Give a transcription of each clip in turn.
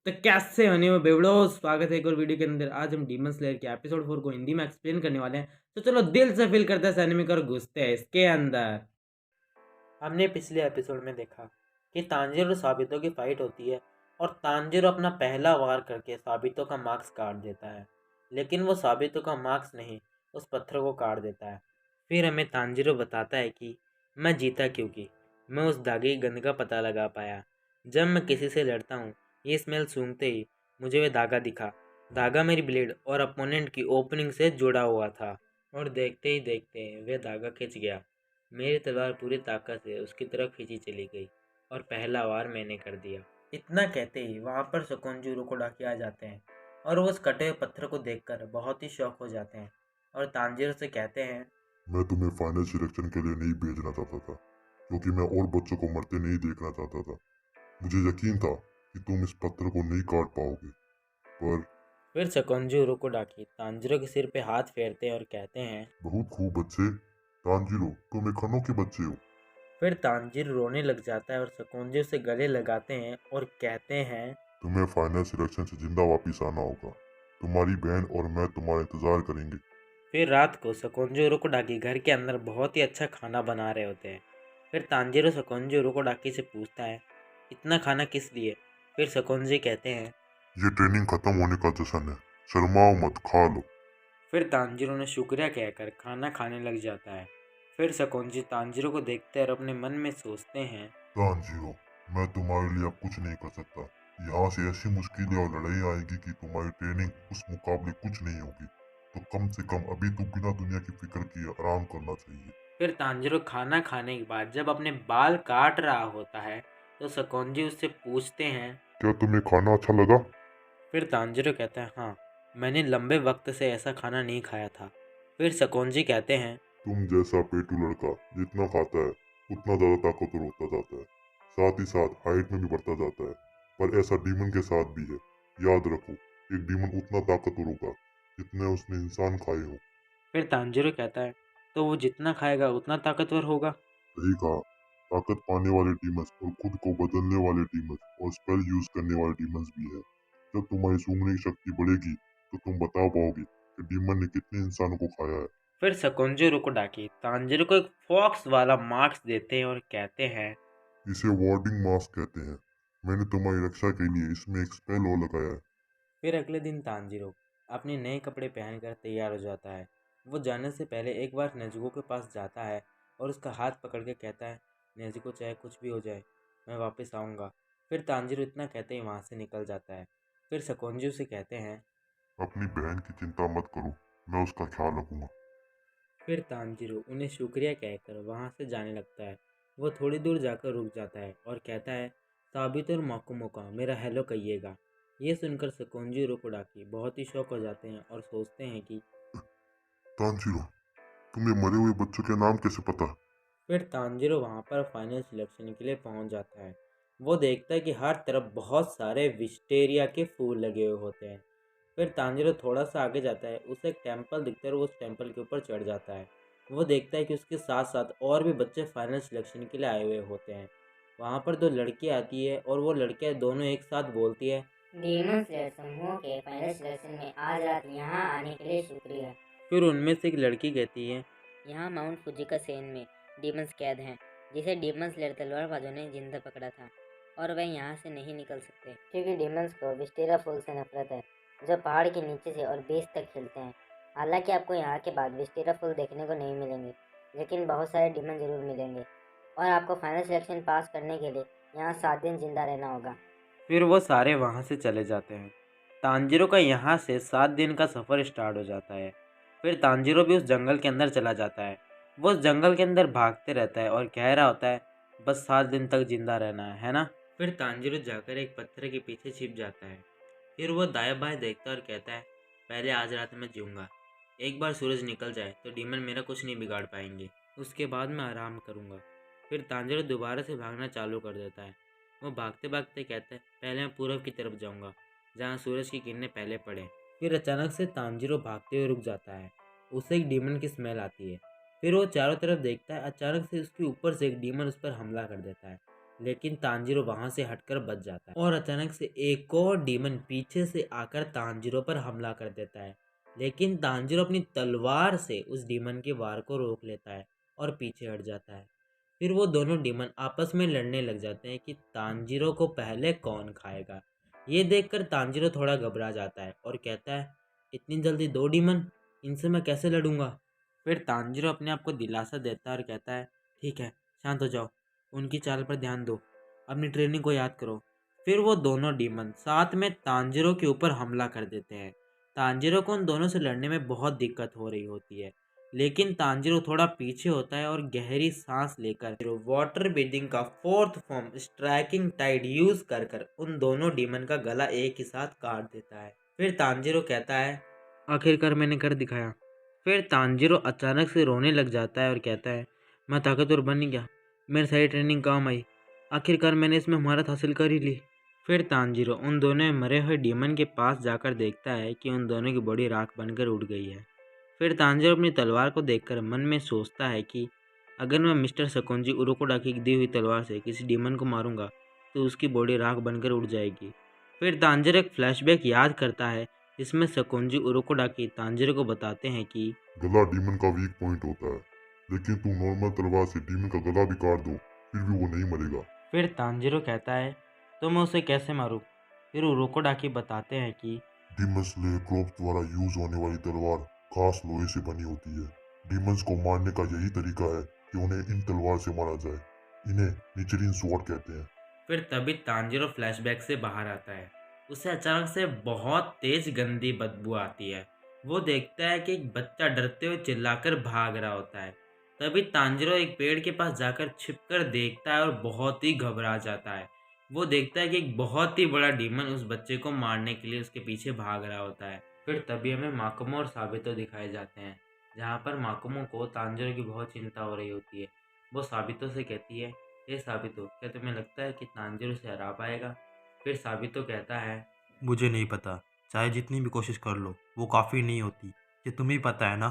तो कैसे होने में बेवड़ो, स्वागत है एक और वीडियो के अंदर। आज हम डीमन स्लेयर के एपिसोड 4 को हिंदी में एक्सप्लेन करने वाले हैं। तो चलो दिल से फील करते हैं एनिमे और घुसते हैं इसके अंदर। हमने पिछले एपिसोड में देखा कि तांजीरो और साबितो की फाइट होती है और तांजीरो अपना पहला वार करके साबितो का मार्क्स काट देता है, लेकिन वो साबितो का मार्क्स नहीं, उस पत्थर को काट देता है। फिर हमें तांजीरो बताता है कि मैं जीता क्योंकि मैं उस धागे की गंध का पता लगा पाया। जब मैं किसी से लड़ता हूँ, ये स्मेल सूंघते ही मुझे वह धागा दिखा। धागा मेरी ब्लेड और अपोनेंट की ओपनिंग से जुड़ा हुआ था और देखते ही देखते वह धागा खिंच गया। मेरी तलवार पूरी ताकत से उसकी तरफ खींची चली गई और पहला वार मैंने कर दिया। इतना कहते ही वहाँ पर सुकोंजू रोकोडाकी आ जाते हैं और वो उस कटे हुए पत्थर को देखकर बहुत ही शौक हो जाते हैं और तांजीरो से कहते हैं, मैं तुम्हें फाइनल सिलेक्शन के लिए नहीं भेजना चाहता था, क्योंकि मैं और बच्चों को मरते नहीं देखना चाहता था। मुझे यकीन था कि तुम इस पत्थर को नहीं काट पाओगे, पर फिर सुकोंजू रोकोडाकी तांजीरो के सिर पे हाथ फेरते हैं और कहते हैं। बहुत खूब बच्चे। तांजीरो, तुम एक अनोखे बच्चे हो। फिर तांजीरो रोने लग जाता है और सुकोंजू से गले लगाते हैं और कहते हैं, तुम्हें फाइनल सिलेक्शन से जिंदा वापिस आना होगा। तुम्हारी बहन और मैं तुम्हारा इंतजार करेंगे। फिर रात को सुकोंजू रोकोडाकी घर के अंदर बहुत ही अच्छा खाना बना रहे होते हैं। फिर तांजीरो सुकोंजू रोकोडाकी से पूछता है, इतना खाना किस लिए? फिर सुकोंजू कहते हैं। ये ट्रेनिंग खत्म होने का जश्न है, शर्माओ मत, खा लो। फिर तांजीरो ने शुक्रिया कहकर खाना खाने लग जाता है। फिर सुकोंजू तांजीरो को देखते हैं और अपने मन में सोचते हैं। तांजीरो, मैं तुम्हारे लिए अब कुछ नहीं कर सकता। यहाँ से ऐसी मुश्किलें और लड़ाई आएगी कि तुम्हारी ट्रेनिंग उस मुकाबले कुछ नहीं होगी। तो कम से कम अभी तो बिना दुनिया की फिक्र किए आराम करना चाहिए। फिर तांजीरो खाना खाने के बाद जब अपने बाल काट रहा होता है तो सुकोंजू उससे पूछते हैं। क्या तुम्हें खाना अच्छा लगा? फिर तांजीरो कहता है, हाँ, मैंने लंबे वक्त से ऐसा खाना नहीं खाया था। फिर सुकोंजू कहते हैं। तुम जैसा पेटू लड़का जितना खाता है उतना ज्यादा ताकतवर होता जाता है, साथ ही साथ हाइट में भी बढ़ता जाता है। पर ऐसा डीमन के साथ भी है। याद रखो, एक डीमन उतना ताकतवर होगा जितने उसने इंसान खाए हो। फिर तांजीरो कहता है, तो वो जितना खाएगा उतना ताकतवर होगा। सही कहा। ताकत पाने वाले डीमंस और खुद को बदलने वाले डीमंस और स्पेल यूज करने वाले डीमंस भी है। जब तुम्हारी सूंघने की शक्ति बढ़ेगी तो तुम बता पाओगे कि डीमन ने कितने इंसानों को खाया है। फिर सुकोंजू रोकोडाकी तांजीरो को एक फॉक्स वाला मार्क्स देते हैं और कहते हैं। इसे वार्डिंग मास्क कहते हैं। मैंने तुम्हारी रक्षा के लिए इसमें एक स्पेल और लगाया है। फिर अगले दिन तांजीरो अपने नए कपड़े पहनकर तैयार हो जाता है। वो जाने से पहले एक बार नेजुको के पास जाता है और उसका हाथ पकड़ के कहता है, नेजुको चाहे कुछ भी हो जाए, मैं वापस आऊँगा। फिर तांजीरो इतना कहते ही वहाँ से निकल जाता है। फिर सुकोंजू से कहते हैं। अपनी बहन की चिंता मत करो, मैं उसका ख्याल रखूंगा। फिर तांजीरो उन्हें शुक्रिया कहकर वहाँ से जाने लगता है। वो थोड़ी दूर जाकर रुक जाता है और कहता है, साबितो और माकुमो का मेरा हेलो कहिएगा। ये सुनकर सुकोंजू रोकोडाकी बहुत ही शौक हो जाते हैं और सोचते हैं कि। तांजीरो, तुम्हें मरे हुए बच्चों के नाम कैसे पता? फिर तांजीरो वहाँ पर फाइनल सिलेक्शन के लिए पहुँच जाता है। वो देखता है कि हर तरफ बहुत सारे विस्टेरिया के फूल लगे हुए होते हैं। फिर तांजीरो थोड़ा सा आगे जाता है, उसे एक टेम्पल दिखता है और वो उस टेम्पल के ऊपर चढ़ जाता है। वो देखता है कि उसके साथ साथ और भी बच्चे फाइनल सिलेक्शन के लिए आए हुए होते हैं। वहाँ पर दो लड़कियाँ आती है और वो लड़कियाँ दोनों एक साथ बोलती है। डीमन स्लेयर समूह के फाइनल सिलेक्शन में आज रात यहाँ आने के लिए शुक्रिया। फिर उनमें से एक लड़की कहती है। यहाँ माउंट फुजी का सेन में डीमंस कैद हैं, जिसे डीमन स्लेयर तलवारबाजों ने जिंदा पकड़ा था, और वह यहाँ से नहीं निकल सकते क्योंकि डीमंस को विस्टेरा फूल से नफरत है, जो पहाड़ के नीचे से और बेस तक खिलते हैं। हालांकि आपको यहाँ के बाद विस्टेरा फूल देखने को नहीं मिलेंगे, लेकिन बहुत सारे डीमन जरूर मिलेंगे, और आपको फाइनल सिलेक्शन पास करने के लिए यहाँ 7 दिन जिंदा रहना होगा। फिर वो सारे वहाँ से चले जाते हैं। तांजीरो का यहाँ से 7 दिन का सफ़र स्टार्ट हो जाता है। फिर तांजीरो भी उस जंगल के अंदर चला जाता है। वो उस जंगल के अंदर भागते रहता है और कह रहा होता है, बस 7 दिन तक जिंदा रहना है ना। फिर तांजीरो जाकर एक पत्थर के पीछे छिप जाता है। फिर वो दाएं बाएं देखता है और कहता है, पहले आज रात मैं जीऊँगा। एक बार सूरज निकल जाए तो डीमन मेरा कुछ नहीं बिगाड़ पाएंगे। उसके बाद मैं आराम करूँगा। फिर तांजीरो दोबारा से भागना चालू कर देता है। वो भागते भागते कहता है, पहले मैं पूरब की तरफ जाऊंगा, जहाँ सूरज की किरणें पहले पड़े। फिर अचानक से तांजीरो भागते हुए रुक जाता है। उसे एक डीमन की स्मेल आती है। फिर वो चारों तरफ देखता है। अचानक से उसके ऊपर से एक डीमन उस पर हमला कर देता है, लेकिन तांजीरो वहां से हटकर बच जाता है और अचानक से एक और डीमन पीछे से आकर तांजीरो पर हमला कर देता है। लेकिन तांजीरो अपनी तलवार से उस डीमन के वार को रोक लेता है और पीछे हट जाता है। फिर वो दोनों डीमन आपस में लड़ने लग जाते हैं कि तांजीरो को पहले कौन खाएगा। ये देखकर तांजीरो थोड़ा घबरा जाता है और कहता है, इतनी जल्दी 2 डीमन, इनसे मैं कैसे लड़ूंगा। फिर तांजीरो अपने आप को दिलासा देता है और कहता है, ठीक है, शांत हो जाओ, उनकी चाल पर ध्यान दो, अपनी ट्रेनिंग को याद करो। फिर वो दोनों डीमन साथ में तांजीरो के ऊपर हमला कर देते हैं। तांजीरो को उन दोनों से लड़ने में बहुत दिक्कत हो रही होती है, लेकिन तांजीरो थोड़ा पीछे होता है और गहरी सांस लेकर वाटर ब्रीदिंग का 4th form striking Tide use कर उन दोनों डीमन का गला एक ही साथ काट देता है। फिर तांजीरो कहता है, आखिरकार मैंने कर दिखाया। फिर तांजीरो अचानक से रोने लग जाता है और कहता है, मैं ताकतवर बन गया, मेरी सारी ट्रेनिंग काम आई, आखिरकार मैंने इसमें महारत हासिल कर ही ली। फिर तांजीरो उन दोनों मरे हुए डीमन के पास जाकर देखता है कि उन दोनों की बॉडी राख बनकर उड़ गई है। फिर तांजीरो अपनी तलवार को देखकर मन में सोचता है कि अगर मैं मिस्टर सकुंजी उरोकोडाकी की दी हुई तलवार से किसी डीमन को मारूंगा तो उसकी बॉडी राख बनकर उड़ जाएगी। फिर तांजीरो एक फ्लैशबैक याद करता है जिसमें सकुंजी उरोकोडाकी तांजीरो को बताते हैं कि गला डीमन का वीक पॉइंट होता है, लेकिन तू नॉर्मल तलवार से डीमन का गला भी काट दो फिर भी वो नहीं मरेगा। फिर तांजीरो कहता है, तो मैं उसे कैसे मारूं। फिर उरोकोडाकी बताते हैं कि डीमन स्लेयर क्रॉप्स द्वारा यूज होने वाली तलवार खास लोहे से बनी होती है। डीमंस को मारने का यही तरीका है कि उन्हें इन तलवार से मारा जाए। इन्हें निचरीन स्वॉर्ड कहते हैं। फिर तभी तांजीरो फ्लैशबैक से बाहर आता है। उसे अचानक से बहुत तेज गंदी बदबू आती है। वो देखता है कि एक बच्चा डरते हुए चिल्लाकर भाग रहा होता है। तभी तांजीरो एक पेड़ के पास जाकर छिपकर देखता है और बहुत ही घबरा जाता है। वो देखता है कि एक बहुत ही बड़ा डीमन उस बच्चे को मारने के लिए उसके पीछे भाग रहा होता है। फिर तभी हमें माकुमो और साबितो दिखाए जाते हैं, जहाँ पर माकुमो को तांजीरो की बहुत चिंता हो रही होती है। वो साबितो से कहती है, ये साबितो, क्या तुम्हें लगता है कि तांजीरो से हरा पाएगा। फिर साबितो कहता है, मुझे नहीं पता, चाहे जितनी भी कोशिश कर लो वो काफ़ी नहीं होती, ये तुम्हें पता है ना।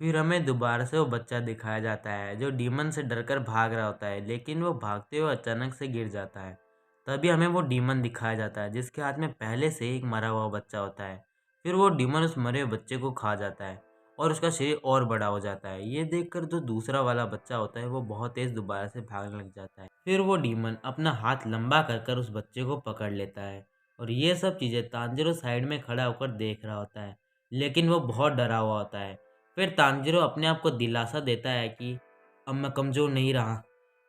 फिर हमें दोबारा से वो बच्चा दिखाया जाता है जो डीमन से डरकर भाग रहा होता है, लेकिन वो भागते हुए अचानक से गिर जाता है। तभी हमें वो डीमन दिखाया जाता है जिसके हाथ में पहले से एक मरा हुआ बच्चा होता है। फिर वो डीमन उस मरे हुए बच्चे को खा जाता है और उसका शरीर और बड़ा हो जाता है। ये देखकर जो दूसरा वाला बच्चा होता है वो बहुत तेज दोबारा से भागने लग जाता है। फिर वो डीमन अपना हाथ लंबा कर उस बच्चे को पकड़ लेता है और ये सब चीज़ें तांजीरो साइड में खड़ा होकर देख रहा होता है, लेकिन वो बहुत डरा हुआ होता है। फिर तांजीरो अपने आप को दिलासा देता है कि अब मैं कमज़ोर नहीं रहा,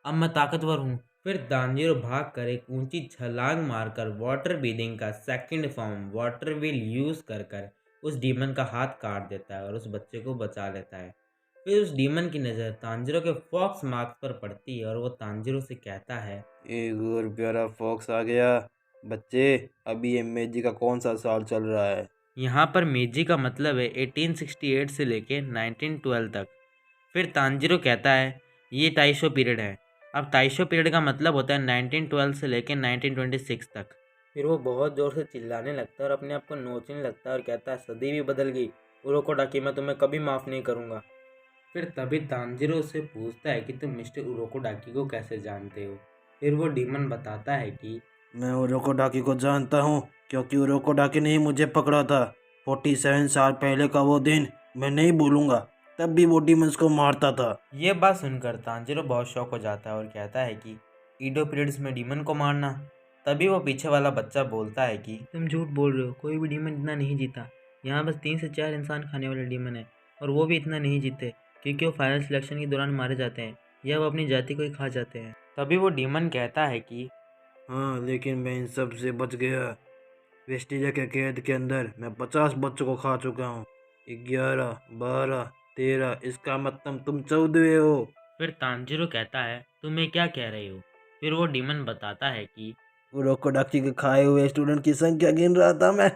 अब मैं ताकतवर हूँ। फिर तांजीरो भागकर एक ऊंची छलांग मारकर वाटर ब्रीदिंग का 2nd form water wheel use कर उस डीमन का हाथ काट देता है और उस बच्चे को बचा लेता है। फिर उस डीमन की नज़र तांजीरो के फॉक्स मार्क्स पर पड़ती है और वो तांजीरो से कहता है, एक और प्यारा फॉक्स आ गया। बच्चे, अभी ये मेजी का कौन सा साल चल रहा है? यहाँ पर मेजी का मतलब है 1868 से लेके 1912 तक। फिर तांजीरो कहता है, ये ताइशो पीरियड है। अब ताइशो पीरियड का मतलब होता है 1912 से लेके 1926 तक। फिर वो बहुत ज़ोर से चिल्लाने लगता है और अपने आप को नोचने लगता है और कहता है, सदी भी बदल गई उरोकोडाकी, मैं तुम्हें कभी माफ़ नहीं करूँगा। फिर तभी तांजीरो उससे पूछता है कि तुम मिस्टर उरोकोडाकी को कैसे जानते हो। फिर वो डीमन बताता है कि मैं उरोकोडाकी को जानता हूँ क्योंकि उरोकोडाकी ने ही मुझे पकड़ा था। 47 साल पहले का वो दिन मैं नहीं भूलूंगा, तब भी वो डीमंस को मारता था। ये बात सुनकर तांजीरो बहुत शौक हो जाता है और कहता है कि ईडो पीरियड्स में डीमन को मारना। तभी वो पीछे वाला बच्चा बोलता है कि तुम झूठ बोल रहे हो, कोई भी डीमन इतना नहीं जीता। यहाँ बस 3 से 4 इंसान खाने वाले डीमन है और वो भी इतना नहीं जीते क्योंकि वो फाइनल सिलेक्शन के दौरान मारे जाते हैं या वो अपनी जाति को ही खा जाते हैं। तभी वो डीमन कहता है कि हाँ, लेकिन मैं इन सब से बच गया। वेस्टिलिया के कैद के अंदर मैं 50 बच्चों को खा चुका हूँ। 11, 12, 13, इसका मतलब तुम 14वें हो। फिर तांजीरो कहता है, तुम ये क्या कह रहे हो। फिर वो डीमन बताता है कि उरोकोडाकी के खाए हुए स्टूडेंट की संख्या गिन रहा था मैं।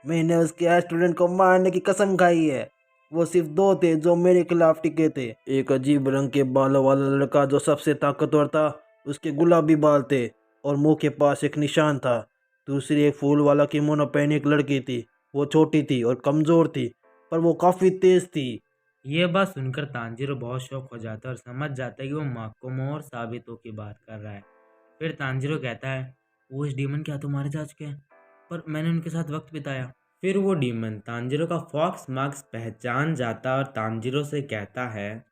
मैंने उसके स्टूडेंट को मारने की कसम खाई है। वो सिर्फ 2 थे जो मेरे खिलाफ टिके थे। एक अजीब रंग के बालों वाला लड़का जो सबसे ताकतवर था, उसके गुलाबी बाल थे और मुंह के पास एक निशान था। दूसरी एक फूल वाला किमोनो पहनी एक लड़की थी। वो छोटी थी और कमजोर थी, पर वो काफी तेज थी। ये बात सुनकर तांजीरो बहुत शौक हो जाता है और समझ जाता है कि वो माकोमो और साबितो की बात कर रहा है। फिर तांजीरो कहता है, वो इस डीमन के हाथों मारे जा चुके हैं, पर मैंने उनके साथ वक्त बिताया। फिर वो डीमन तांजीरो का फॉक्स मार्क्स पहचान जाता है और तांजीरो से कहता है,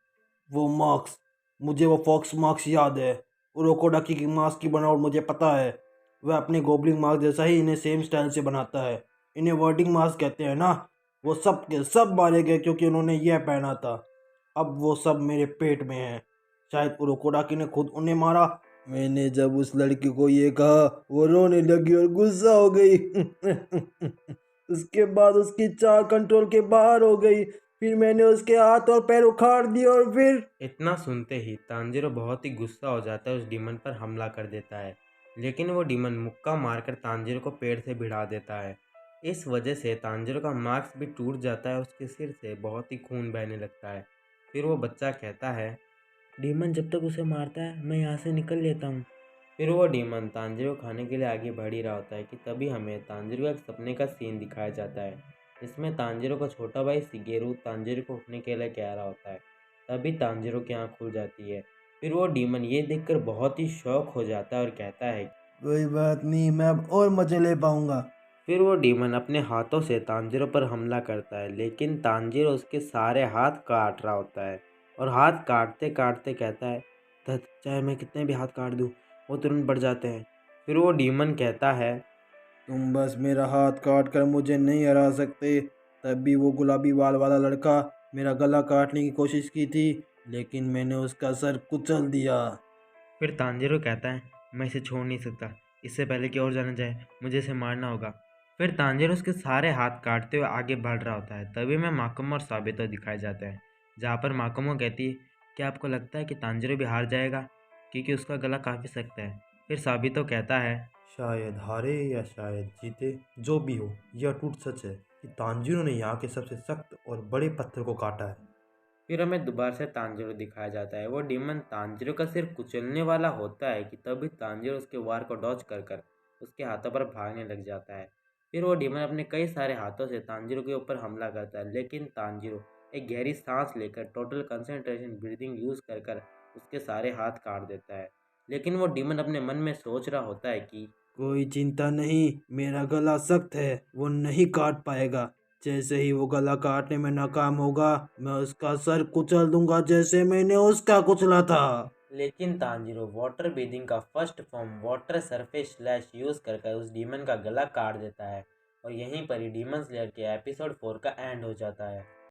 वो मार्क्स, मुझे वो फॉक्स मार्क्स याद है। उरोकोडाकी की मास्क की बनावट मुझे पता है। वह अपने गोबलिंग मास्क जैसा ही इन्हें सेम स्टाइल से बनाता है। इन्हें वर्डिंग मास्क कहते हैं ना। वो सब के सब मारे गए क्योंकि उन्होंने यह पहना था। अब वो सब मेरे पेट में है। शायद उरोकोडाकी ने खुद उन्हें मारा। मैंने जब उस लड़की को ये कहा, वो रोने लगी और गुस्सा हो गई। उसके बाद उसकी चाल कंट्रोल के बाहर हो गई। फिर मैंने उसके हाथ और पैर उखाड़ दिए और फिर इतना सुनते ही तांजीरो बहुत ही गुस्सा हो जाता है, उस डीमन पर हमला कर देता है। लेकिन वो डीमन मुक्का मारकर तांजीरो को पेड़ से भिड़ा देता है। इस वजह से तांजीरो का मास्क भी टूट जाता है, उसके सिर से बहुत ही खून बहने लगता है। फिर वो बच्चा कहता है, डीमन जब तक उसे मारता है मैं यहाँ से निकल लेता हूँ। फिर वो डीमन तांजीरो खाने के लिए आगे बढ़ ही रहा होता है कि तभी हमें तांजीरो का एक सपने का सीन दिखाया जाता है, जिसमें तांजीरो का छोटा भाई शिगेरू तांजीरो को उठने के लिए कह रहा होता है। तभी तांजीरो की आँख खुल जाती है। फिर वो डीमन ये देखकर बहुत ही शौक हो जाता है और कहता है, कोई बात नहीं, मैं अब और मजे ले पाऊंगा। फिर वो डीमन अपने हाथों से तांजीरो पर हमला करता है, लेकिन तांजीरो उसके सारे हाथ काट रहा होता है और हाथ काटते काटते कहता है, "धत, चाहे मैं कितने भी हाथ काट दूँ, वो तुरंत बढ़ जाते हैं।" फिर वो डीमन कहता है, तुम बस मेरा हाथ काट कर मुझे नहीं हरा सकते। तब भी वो गुलाबी बाल वाला लड़का मेरा गला काटने की कोशिश की थी, लेकिन मैंने उसका सर कुचल दिया। फिर तांजीरो कहता है, मैं इसे छोड़ नहीं सकता, इससे पहले कि और जाना जाए मुझे इसे मारना होगा। फिर तांजीरो उसके सारे हाथ काटते हुए आगे बढ़ रहा होता है। तभी में माकोमो और साबितो दिखाए जाते हैं, जहाँ पर माकोमो कहती है, क्या आपको लगता है कि तांजीरो भी हार जाएगा, क्योंकि उसका गला काफ़ी सख्त है। फिर साबितो कहता है, शायद हारे या शायद जीते, जो भी हो यह टूट सच है कि तांजीरो ने यहाँ के सबसे सख्त और बड़े पत्थर को काटा है। फिर हमें दोबारा से तांजीरो दिखाया जाता है। वो डीमन तांजीरो का सिर कुचलने वाला होता है कि तभी तांजीरो उसके वार को डॉज कर कर उसके हाथों पर भागने लग जाता है। फिर वो डीमन अपने कई सारे हाथों से तांजीरो के ऊपर हमला करता है, लेकिन तांजीरो एक गहरी सांस लेकर टोटल कंसंट्रेशन ब्रीदिंग यूज कर कर उसके सारे हाथ काट देता है। लेकिन वो डीमन अपने मन में सोच रहा होता है कि कोई चिंता नहीं, मेरा गला सख्त है, वो नहीं काट पाएगा। जैसे ही वो गला काटने में नाकाम होगा, मैं उसका सर कुचल दूंगा जैसे मैंने उसका कुचला था। लेकिन तांजीरो वाटर ब्रीदिंग का first form water surface slash use कर उस डीमन का गला काट देता है और यहीं पर ही डीमन स्लेयर के एपिसोड 4 का एंड हो जाता है।